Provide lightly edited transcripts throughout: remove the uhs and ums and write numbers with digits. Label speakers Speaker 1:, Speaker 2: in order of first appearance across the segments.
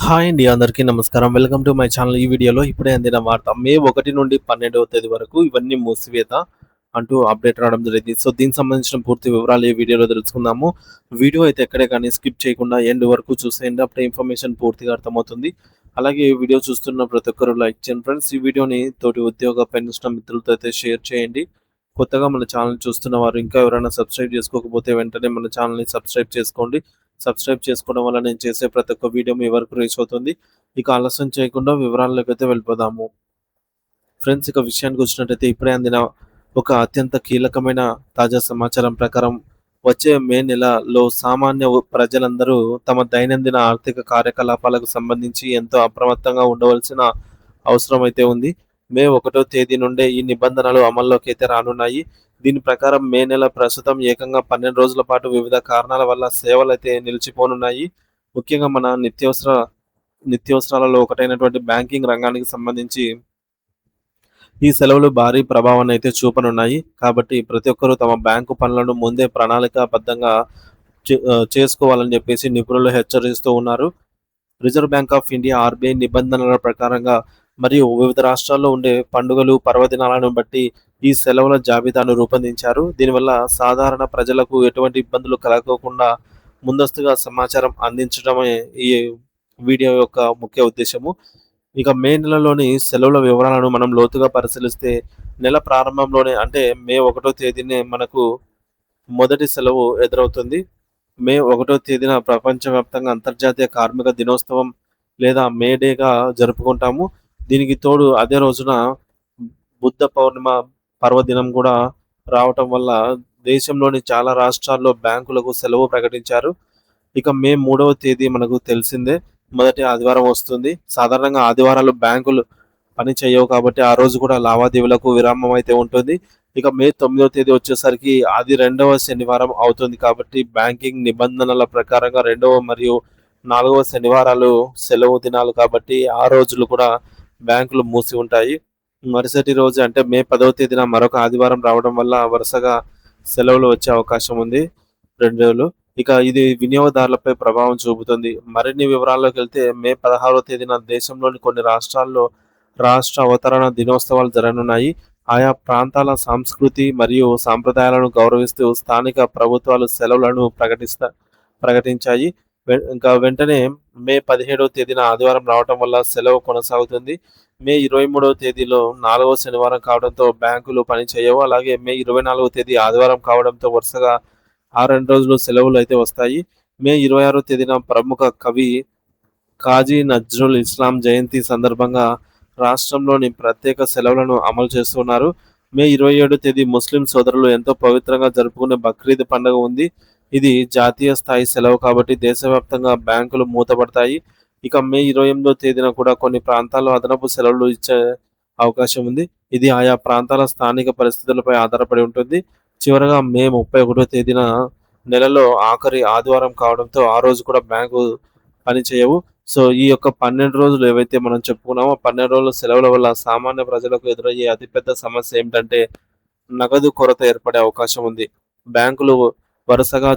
Speaker 1: Hi అండి, అందరికీ నమస్కారం. Welcome to my channel. ఈ వీడియోలో ఇప్పుడే అందిన వార్త మే 1 నుండి 12వ తేదీ వరకు ఇవన్నీ మూసివేత అంటూ అప్డేట్ రావడం జరిగింది. సో దీనికి సంబంధించిన పూర్తి వివరాలు ఈ వీడియోలో తెలుసుకుందాము. వీడియో అయితే ఎక్కడే కానీ స్కిప్ చేయకుండా ఎండ్ వరకు చూసేయండి. అప్పుడే ఇన్ఫర్మేషన్ పూర్తిగా అర్థమవుతుంది. అలాగే ఈ వీడియో చూస్తున్న ప్రతి ఒక్కరు లైక్ చేయండి ఫ్రెండ్స్. ఈ వీడియోని తోటి ఉద్యోగ పెన్షన్ మిత్రులతో అయితే షేర్ చేయండి. కొత్తగా మన ఛానల్ చూస్తున్న వారు ఇంకా ఎవరైనా సబ్స్క్రైబ్ చేసుకోకపోతే వెంటనే మన ఛానల్ని సబ్స్క్రైబ్ చేసుకోండి. సబ్స్క్రైబ్ చేసుకోవడం వల్ల నేను చేసే ప్రతి ఒక్క వీడియో మీ వరకు రీచ్ అవుతుంది. ఇక ఆలస్యం చేయకుండా వివరాల్లోకి అయితే వెళ్ళిపోదాము. ఫ్రెండ్స్, ఇక విషయానికి వచ్చినట్టయితే ఇప్పుడే అందిన ఒక అత్యంత కీలకమైన తాజా సమాచారం ప్రకారం వచ్చే మే నెలలో సామాన్య ప్రజలందరూ తమ దైనందిన ఆర్థిక కార్యకలాపాలకు సంబంధించి ఎంతో అప్రమత్తంగా ఉండవలసిన అవసరం అయితే ఉంది. మే 1వ తేదీ నుండే ఈ నిబంధనలు అమల్లోకి అయితే రానున్నాయి. దీని ప్రకారం మే నెల ప్రస్తుతం ఏకంగా 12 రోజుల పాటు వివిధ కారణాల వల్ల సేవలైతే నిలిచిపోనున్నాయి. ముఖ్యంగా మన నిత్యావసరాలలో ఒకటైనటువంటి బ్యాంకింగ్ రంగానికి సంబంధించి ఈ సెలవులు భారీ ప్రభావాన్ని అయితే చూపనున్నాయి. కాబట్టి ప్రతి ఒక్కరూ తమ బ్యాంకు పనులను ముందే ప్రణాళికాబద్ధంగా చేసుకోవాలని చెప్పేసి నిపుణులు హెచ్చరిస్తూ ఉన్నారు. Reserve bank of India RBI నిబంధనల ప్రకారంగా మరియు వివిధ రాష్ట్రాల్లో ఉండే పండుగలు పర్వదినాలను బట్టి ఈ సెలవుల జాబితాను రూపొందించారు. దీనివల్ల సాధారణ ప్రజలకు ఎటువంటి ఇబ్బందులు కలగకుండా ముందస్తుగా సమాచారం అందించడమే ఈ వీడియో యొక్క ముఖ్య ఉద్దేశము. ఇక మే నెలలోని సెలవుల వివరాలను మనం లోతుగా పరిశీలిస్తే నెల ప్రారంభంలోనే అంటే మే 1వ తేదీనే మనకు మొదటి సెలవు ఎదురవుతుంది. మే 1వ తేదీన ప్రపంచవ్యాప్తంగా అంతర్జాతీయ కార్మిక దినోత్సవం లేదా మే డేగా జరుపుకుంటాము. దీనికి తోడు అదే రోజున బుద్ధ పౌర్ణిమ పర్వదినం కూడా రావటం వల్ల దేశంలోని చాలా రాష్ట్రాల్లో బ్యాంకులకు సెలవు ప్రకటించారు. ఇక మే 3వ తేదీ మనకు తెలిసిందే, మొదటి ఆదివారం వస్తుంది. సాధారణంగా ఆదివారాలు బ్యాంకులు పని చేయవు కాబట్టి ఆ రోజు కూడా లావాదేవీలకు విరామం అయితే ఉంటుంది. ఇక మే 9వ తేదీ వచ్చేసరికి అది 2వ శనివారం అవుతుంది. కాబట్టి బ్యాంకింగ్ నిబంధనల ప్రకారంగా 2వ మరియు 4వ శనివారాలు సెలవు దినాలు కాబట్టి ఆ రోజులు కూడా బ్యాంకులు మూసి ఉంటాయి. మరుసటి రోజు అంటే మే 10వ తేదీన మరొక ఆదివారం రావడం వల్ల వరుసగా సెలవులు వచ్చే అవకాశం ఉంది 2 రోజులు. ఇక ఇది వినియోగదారులపై ప్రభావం చూపుతుంది. మరిన్ని వివరాల్లోకి వెళ్తే మే 16వ తేదీన దేశంలోని కొన్ని రాష్ట్రాల్లో రాష్ట్ర అవతరణ దినోత్సవాలు జరగనున్నాయి. ఆయా ప్రాంతాల సంస్కృతి మరియు సాంప్రదాయాలను గౌరవిస్తూ స్థానిక ప్రభుత్వాలు సెలవులను ప్రకటించాయి. ఇంకా వెంటనే మే 17వ తేదీన ఆదివారం రావడం వల్ల సెలవు కొనసాగుతుంది. మే 23వ తేదీలో 4వ శనివారం కావడంతో బ్యాంకులు పనిచేయవు. అలాగే మే 24వ తేదీ ఆదివారం కావడంతో వరుసగా ఆ 2 రోజులు సెలవులు అయితే వస్తాయి. మే 26వ తేదీన ప్రముఖ కవి కాజీ నజ్రుల్ ఇస్లాం జయంతి సందర్భంగా రాష్ట్రంలోని ప్రత్యేక సెలవులను అమలు చేస్తున్నారు. మే 27వ తేదీ ముస్లిం సోదరులు ఎంతో పవిత్రంగా జరుపుకునే బక్రీద్ పండుగ ఉంది. ఇది జాతీయ స్థాయి సెలవు కాబట్టి దేశవ్యాప్తంగా బ్యాంకులు మూతపడతాయి. ఇక మే 28వ తేదీన కూడా కొన్ని ప్రాంతాల్లో అదనపు సెలవులు ఇచ్చే అవకాశం ఉంది. ఇది ఆయా ప్రాంతాల స్థానిక పరిస్థితులపై ఆధారపడి ఉంటుంది. చివరగా మే 31వ తేదీన నెలలో ఆఖరి ఆదివారం కావడంతో ఆ రోజు కూడా బ్యాంకు పనిచేయవు. సో ఈ యొక్క 12 రోజులు ఏవైతే మనం చెప్పుకున్నామో 12 రోజుల సెలవుల వల్ల సామాన్య ప్రజలకు ఎదురయ్యే అతిపెద్ద సమస్య ఏమిటంటే నగదు కొరత ఏర్పడే అవకాశం ఉంది. బ్యాంకులు వరుసగా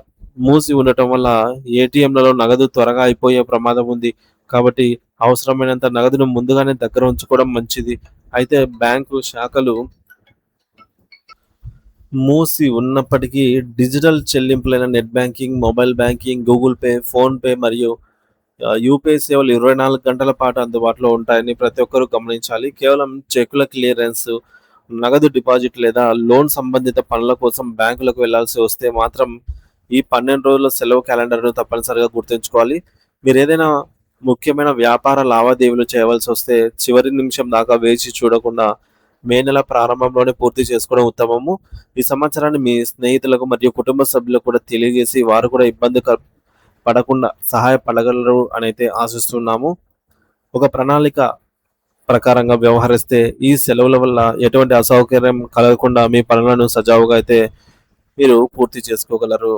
Speaker 1: మూసి ఉండటం వల్ల ఏటీఎంలలో నగదు త్వరగా అయిపోయే ప్రమాదం ఉంది. కాబట్టి అవసరమైనంత నగదును ముందుగానే దగ్గర ఉంచుకోవడం మంచిది. అయితే బ్యాంకు శాఖలు మూసి ఉన్నప్పటికీ డిజిటల్ చెల్లింపులైన net banking, mobile banking, Google Pay, PhonePe మరియు యూపీఐ సేవలు 24 గంటల పాటు అందుబాటులో ఉంటాయని ప్రతి ఒక్కరూ గమనించాలి. కేవలం చెక్కుల క్లియరెన్స్, నగదు డిపాజిట్ లేదా లోన్ సంబంధిత పనుల కోసం బ్యాంకులకు వెళ్లాల్సి వస్తే మాత్రం ఈ 12 రోజుల సెలవు క్యాలెండర్‌ను తప్పనిసరిగా గుర్తుంచుకోవాలి. మీరేదైనా ముఖ్యమైన వ్యాపార లావాదేవీలు చేయవలసి వస్తే చివరి నిమిషం దాకా వేచి చూడకుండా మే నెల ప్రారంభంలోనే పూర్తి చేసుకోవడం ఉత్తమము. ఈ సమాచారాన్ని మీ స్నేహితులకు మరియు కుటుంబ సభ్యులకు కూడా తెలియజేసి వారు కూడా ఇబ్బంది పడకుండా సహాయపడగలరు అనైతే ఆశిస్తున్నాము. ఒక ప్రణాళిక ప్రకారంగా వ్యవహరిస్తే ఈ సెలవుల వల్ల ఎటువంటి అసౌకర్యం కలగకుండా మీ పనులను సజావుగా అయితే మీరు పూర్తి చేసుకోగలరు.